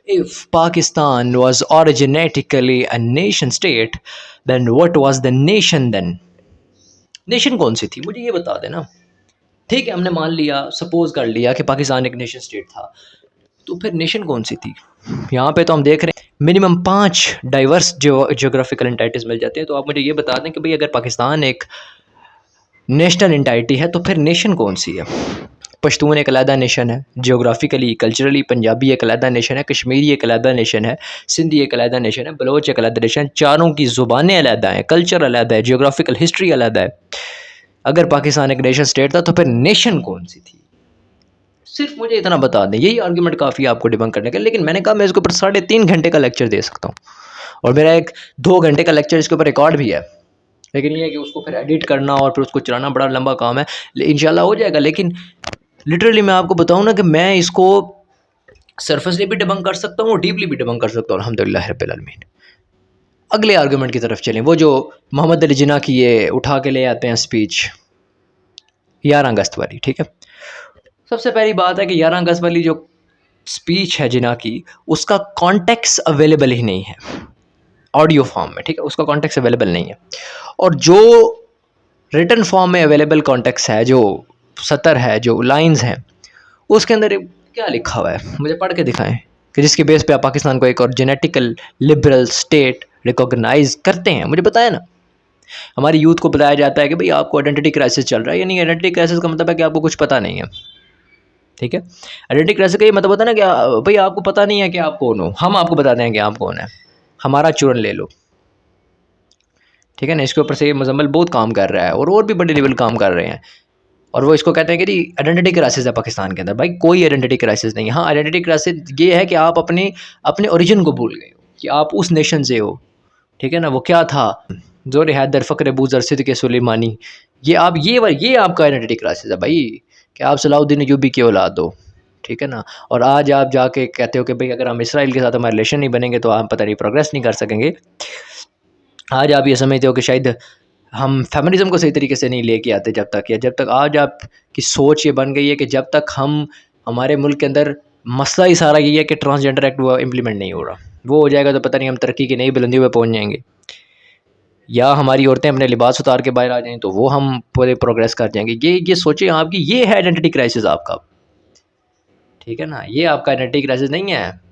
If Pakistan was originally a nation state, then what was the nation then? Nation कौन सी थी, मुझे ये बता देना। ठीक है, हमने मान लिया, सपोज कर लिया कि पाकिस्तान एक नेशन स्टेट था, तो फिर नेशन कौन सी थी? यहाँ पे तो हम देख रहे हैं मिनिमम 5 डाइवर्स जियोग्राफिकल एंटाइटीज मिल जाते हैं। तो आप मुझे ये बता दें कि भाई अगर पाकिस्तान एक नेशनल एंटाइटी है तो फिर नेशन कौन सी है? पश्तून एक अलहदा नेशन है, जियोग्राफिकली कल्चरली पंजाबी एक अलहदा नेशन है, कश्मीरी एक अलहदा नेशन है, सिंधी एक अलहदा नेशन है, बलोच एक अलहदा नेशन है। चारों की ज़ुबानें अलहदा हैं, कल्चर अलहदा है, जियोग्राफिकल हिस्ट्री अलहदा है। अगर पाकिस्तान एक नेशन स्टेट था तो फिर नेशन कौन सी थी? सिर्फ मुझे इतना बता दें, यही आर्ग्यूमेंट काफ़ी है आपको डिबंक करने का। लेकिन मैंने कहा मैं इसके ऊपर 3.5 घंटे का लेक्चर दे सकता हूँ, और मेरा एक 2 घंटे का लेक्चर इसके ऊपर रिकॉर्ड भी है। लेकिन ये है कि उसको फिर एडिट करना और फिर उसको चलाना बड़ा लंबा काम है। इंशाल्लाह हो जाएगा। लेकिन लिटरली मैं आपको बताऊँ ना कि मैं इसको सरफेसली भी डिबंक कर सकता हूँ और डीपली भी डिबंक कर सकता हूँ, अल्हम्दुलिल्लाह रब्बिल आलमीन। अगले आर्गूमेंट की तरफ चलें। वो जो मोहम्मद अली जिन्ना की ये उठा के ले आते हैं स्पीच 11 अगस्त वाली, ठीक है। सबसे पहली बात है कि 11 अगस्त वाली जो स्पीच है जिन्ना की, उसका कॉन्टेक्स्ट अवेलेबल ही नहीं है ऑडियो फॉर्म में, ठीक है। उसका कॉन्टेक्स्ट अवेलेबल नहीं है। और जो रिटन फॉर्म में अवेलेबल कॉन्टेक्स्ट है, जो सतर है, जो लाइंस हैं, उसके अंदर क्या लिखा हुआ है, मुझे पढ़ के दिखाएं कि जिसके बेस पे आप पाकिस्तान को एक और जेनेटिकल लिबरल स्टेट रिकॉग्नाइज करते हैं। मुझे बताया ना, हमारी यूथ को बताया जाता है कि भाई आपको आइडेंटिटी क्राइसिस चल रहा है। यानी आइडेंटिटी क्राइसिस का मतलब है कि आपको कुछ पता नहीं है, ठीक है। आइडेंटिटी क्राइसिस का ये मतलब होता है ना कि भाई आपको पता नहीं है कि आप कौन हो, हम आपको बताते हैं कि आप कौन है, हमारा चूरन ले लो, ठीक है ना। इसके ऊपर से मुजम्मिल बहुत काम कर रहा है और भी बड़े लेवल काम कर रहे हैं। और वो इसको कहते हैं कि जी आइडेंटिटी क्राइसिस है पाकिस्तान के अंदर। भाई कोई आइडेंटिटी क्राइसिस नहीं है। हाँ, आइडेंटिटी क्राइसिस ये है कि आप अपने अपने ओरिजिन को भूल गए हो कि आप उस नेशन से हो, ठीक है ना। वो क्या था, जोर हैदर फ़क्र बूज़र सिद्दीक़ सुलेमानी, ये आपका आइडेंटिटी क्राइसिस है भाई, कि आप सलाहुद्दीन अय्यूबी की औलाद हो, ठीक है ना। और आज आप जाके कहते हो कि भाई अगर हम इसराइल के साथ हमारे रिलेशन नहीं बनेंगे तो हम पता नहीं प्रोग्रेस नहीं कर सकेंगे। आज आप ये समझते हो कि शायद हम फेमिनिज़्म को सही तरीके से नहीं लेके आते जब तक आज आपकी सोच ये बन गई है कि जब तक हम हमारे मुल्क के अंदर मसला ही सारा ये है कि ट्रांसजेंडर एक्ट वो इम्प्लीमेंट नहीं हो रहा। वो हो जाएगा तो पता नहीं हम तरक्की की नई बुलंदियों पे पहुंच जाएंगे, या हमारी औरतें अपने लिबास उतार के बाहर आ जाएं तो वो हम पूरे प्रोग्रेस कर जाएंगे। ये सोचें आपकी, ये है आइडेंटिटी क्राइसिस आपका, ठीक है ना। ये आपका आइडेंटिटी क्राइसिस नहीं है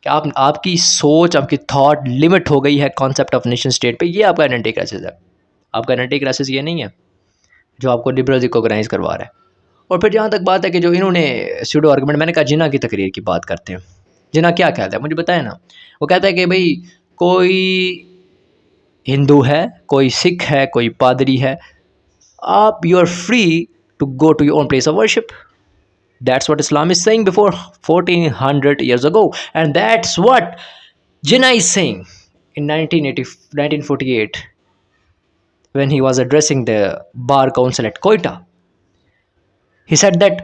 कि आपकी सोच, आपकी थॉट लिमिट हो गई है कॉन्सेप्ट ऑफ नेशन स्टेट पे। ये आपका आइडेंटिटी क्राइसिस है। आपका आइडेंटिटी क्राइसिस ये नहीं है जो आपको लिबरल रिकॉग्नाइज करवा रहा है। और फिर जहाँ तक बात है कि जो इन्होंने स्यूडो आर्गूमेंट, मैंने कहा जिन्ना की तकरीर की बात करते हैं। जिन्ना क्या कहता है मुझे बताया ना। वो कहता है कि भाई कोई हिंदू है, कोई सिख है, कोई पादरी है, आप you are free to go to your own place of worship. That's what Islam is saying before 1400 years ago, and that's what Jinnah is saying in 1948 when he was addressing the Bar Council at Quetta. He said that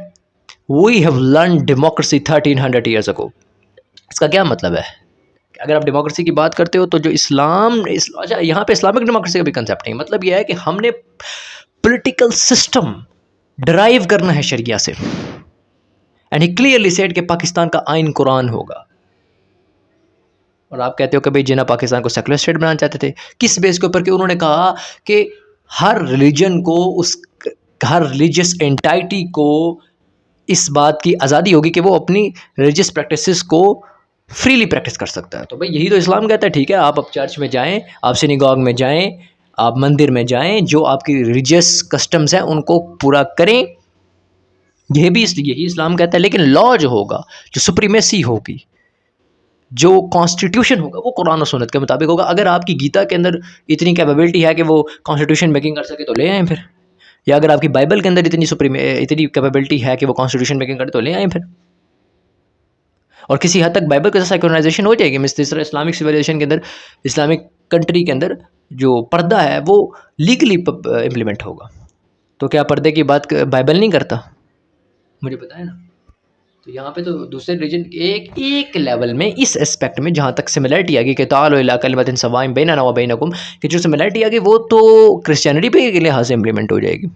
we have learned democracy 1300 years ago. इसका क्या मतलब है? अगर आप democracy की बात करते हो तो जो अच्छा यहाँ पे इस्लामिक डेमोक्रेसी का भी कंसेप्ट नहीं। मतलब यह है कि हमने पॉलिटिकल सिस्टम ड्राइव करना है शरिया से। एंड ही क्लियरली सेड कि पाकिस्तान का आइन कुरान होगा। और आप कहते हो कि भाई जिन्ना पाकिस्तान को सेकुलर स्टेट बनाना चाहते थे, किस बेस के ऊपर? कि उन्होंने कहा कि हर रिलीजन को, हर रिलीजियस एंटाइटी को इस बात की आज़ादी होगी कि वो अपनी रिलीजियस प्रैक्टिसेस को फ्रीली प्रैक्टिस कर सकता है। तो भाई यही तो इस्लाम कहता है, ठीक है। आप अब चर्च में जाएं, आप सिनेगॉग में जाएं, आप मंदिर में जाएं, जो आपकी रिलीजियस कस्टम्स हैं उनको पूरा करें, यही इस्लाम कहता है। लेकिन लॉ जो होगा, जो सुप्रीमेसी होगी, जो कॉन्स्टिट्यूशन होगा, वो कुरान और सुन्नत के मुताबिक होगा। अगर आपकी गीता के अंदर इतनी कैपेबिलिटी है कि वो कॉन्स्टिट्यूशन मेकिंग कर सके तो ले आएँ फिर। या अगर आपकी बाइबल के अंदर इतनी कैपेबिलिटी है कि वो कॉन्स्टिट्यूशन मेकिंग करे तो ले आएँ फिर। और किसी हद तक बाइबल के साथ सेक्युलराइजेशन हो जाएगी। मिस तीसरा इस्लामिक सिविलाइजेशन के अंदर, इस्लामिक कंट्री के अंदर जो पर्दा है वो लीगली इम्प्लीमेंट होगा। तो क्या पर्दे की बात बाइबल नहीं करता? मुझे बताया ना। तो यहाँ पे तो दूसरे रिलीजन एक लेवल में, इस एस्पेक्ट में जहाँ तक सिमिलरिटी आ गई कि तालो इला कलिमतिन सवाइन बैनना व बैनकुम, कि जो सिमिलरिटी आ गई वो तो क्रिश्चियनिटी पे के लिहाज से इम्प्लीमेंट हो जाएगी।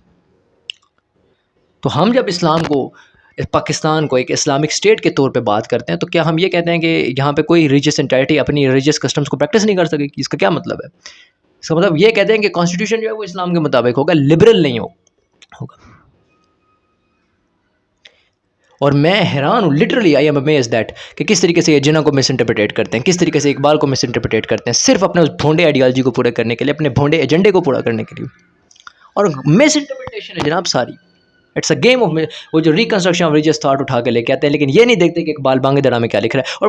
तो हम जब इस्लाम को पाकिस्तान को एक इस्लामिक स्टेट के तौर पे बात करते हैं, तो क्या हम ये कहते हैं कि यहाँ पे कोई रिलीजियस एंटाइटी अपनी रिलीजियस कस्टम्स को प्रैक्टिस नहीं कर सकेगी? इसका क्या मतलब है? इसका मतलब ये कहते हैं कि कॉन्स्टिट्यूशन जो है वो इस्लाम के मुताबिक होगा, लिबरल नहीं होगा। और मैं हैरान हूँ, literally I am amaze that कि किस तरीके से ये जिन्ना को मिस इंटरप्रिटेट करते हैं, किस तरीके से इकबाल को मिस इंटरप्रिटेट करते हैं, सिर्फ अपने उस भोंडे आइडियोलॉजी को पूरा करने के लिए, अपने भोंडे एजेंडे को पूरा करने के लिए। और मिस इंटरप्रिटेशन है जनाब सारी। इट्स अ गेम ऑफ, वो जो रिकंस्ट्रक्शन ऑफ रिलीजियस थॉट उठा के लेके आते हैं, लेकिन ये नहीं देखते कि इकबाल बांगीदरा में क्या लिख रहा है। और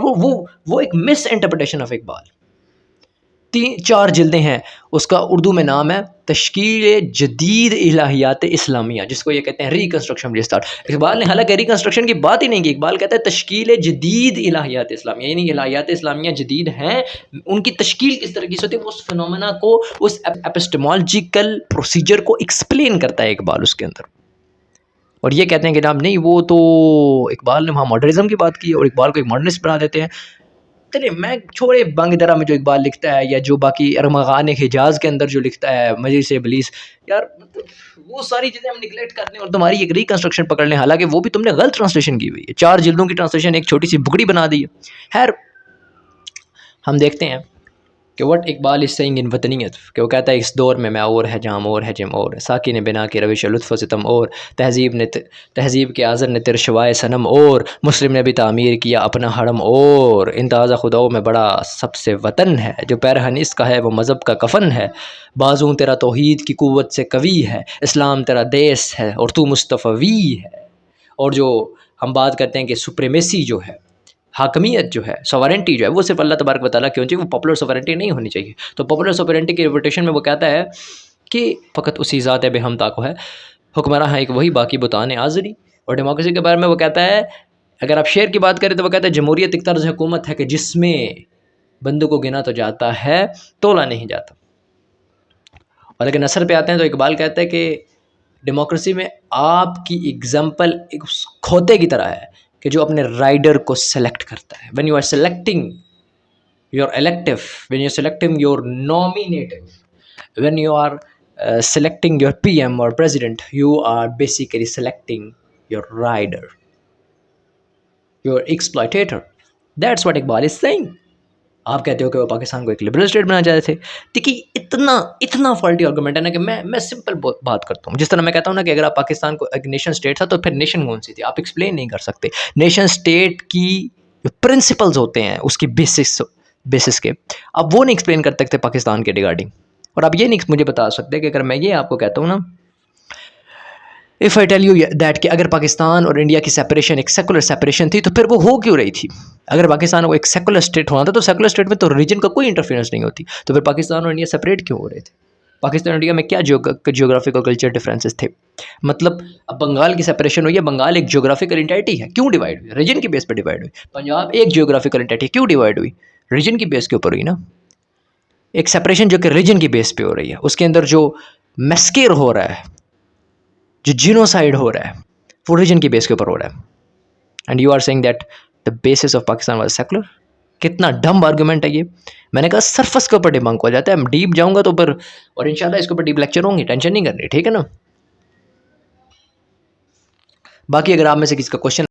वो एक मिस इंटरप्रिटेशन ऑफ इकबाल। 3-4 जिल्दें हैं, उसका उर्दू में नाम है तश्कील जदीद इलाहियात इस्लामिया, जिसको ये कहते हैं रिकंस्ट्रक्शन रिलीजियस थॉट। इकबाल ने हालांकि रिकंस्ट्रक्शन की बात ही नहीं की, इकबाल कहता है तश्कील जदीद इलाहियात इस्लामिया, यानी इलाहियात इस्लामिया जदीद हैं, उनकी तश्कील किस तरह की होती है, उस फिनोमेना को, उस एपिस्टेमोलॉजिकल प्रोसीजर को एक्सप्लेन करता है इकबाल उसके अंदर। और ये कहते हैं कि जनाब नहीं, वो तो इकबाल ने वहाँ मॉडर्निज्म की बात की है और इकबाल को एक मॉडर्निस्ट बना देते हैं। चलिए मैं छोड़े, बांगीदरा में जो इकबाल लिखता है या जो बाकी अरमगान हिजाज के अंदर जो लिखता है मजलिस इब्लीस, यार मतलब वो सारी चीज़ें हम निगलेक्ट करने और तुम्हारी एक रिकंस्ट्रक्शन पकड़ लें, हालांकि वो भी तुमने गलत ट्रांसलेशन की हुई है। 4 जिल्दों की ट्रांसलेशन एक छोटी सी बुकड़ी बना दी है। खैर हम देखते हैं कि what Iqbal is saying in वतनीयत, कि वो कहता है इस दौर में मैं और है जाम और है जिम और, साकी ने बिना के रविश लुत्फ़ सितम और, तहज़ीब के आज़र ने तिरशवाए सनम और, मुस्लिम ने भी तामीर किया अपना हरम और, इंतज़ा खुदाओं में बड़ा सबसे वतन है, जो पैरहन इसका है वो मज़हब का कफ़न है, बाजू तेरा तौहीद की क़ुव्वत से कवी है, इस्लाम तेरा देश है और तू मुस्तफ़वी है। और जो हम बात करते हैं कि सुप्रीमेसी जो है, हाकमियत जो है, सॉवरेंटी जो है, वो सिर्फ अल्लाह तबारक व तआला की होनी चाहिए, वो पॉपुलर सॉवरेंटी नहीं होनी चाहिए। तो पॉपुलर सॉवरेंटी की रिपोर्टेशन में वो कहता है कि फ़कत उसी ज़ात बेहमता को है हुक्मरान है एक वही, बाकी बुतान आज़री। और डेमोक्रेसी के बारे में वो कहता है, अगर आप शेयर की बात करें तो वो कहता है जमहूरियत एक तर्ज़ हुकूमत है कि जिसमें बंदों को गिना तो जाता है, तोला नहीं जाता। और अगर नसर पे आते हैं तो इकबाल कहता है कि डेमोक्रेसी में आपकी एग्जाम्पल एक खोते की तरह है कि जो अपने राइडर को सेलेक्ट करता है। When you are selecting your elective, when you are selecting your nominative, when you are selecting your PM or president, you are basically selecting your rider, your exploitator. That's what Iqbal is saying. आप कहते हो कि वो पाकिस्तान को एक liberal state बनाना चाहते थे। देखिए इतना फॉल्टी आर्गूमेंट है ना कि मैं सिंपल बात करता हूँ। जिस तरह मैं कहता हूँ ना कि अगर आप पाकिस्तान को एक नेशन स्टेट था तो फिर नेशन कौन सी थी, आप एक्सप्लेन नहीं कर सकते। नेशन स्टेट की जो प्रिंसिपल्स होते हैं उसकी बेसिस के, आप वो नहीं एक्सप्लेन कर सकते पाकिस्तान के रिगार्डिंग। और आप ये नहीं मुझे बता सकते कि अगर मैं ये आपको कहता हूँ ना, if I tell you that कि अगर पाकिस्तान और इंडिया की सेपरेशन एक सेकुलर सेपरेशन थी तो फिर वो हो क्यों रही थी? अगर पाकिस्तान को एक सेकुलर स्टेट होना था तो सेकुलर स्टेट में तो रीजन का कोई इंटरफेरेंस नहीं होती, तो फिर पाकिस्तान और इंडिया सेपरेट क्यों हो रहे थे? पाकिस्तान और इंडिया में क्या जियोग्राफिकल कल्चर डिफरेंसेस थे? मतलब अब बंगाल की सेपरेशन हुई है, बंगाल एक जियोग्राफिकल इंटाइटी है, क्यों डिवाइड हुई? रीजन की बेस पर डिवाइड हुई। पंजाब एक जियोग्राफिकल इंटाइटी, क्यों डिवाइड हुई? रीजन की बेस के ऊपर हुई ना। एक सेपरेशन जो कि रीजन की बेस पे हो रही है, उसके अंदर जो मैस्केर हो रहा है, जो जीनोसाइड हो रहा है, वो रीजन की बेस के ऊपर हो रहा है। And you are saying that the basis of Pakistan was secular. कितना डम आर्गूमेंट है ये। मैंने कहा सरफस के ऊपर डिबंक हो जाता है, मैं डीप जाऊंगा तो फिर, और इंशाल्लाह इसके ऊपर डीप लेक्चर होंगे, टेंशन नहीं करनी, ठीक है ना। बाकी अगर आप में से किसी का क्वेश्चन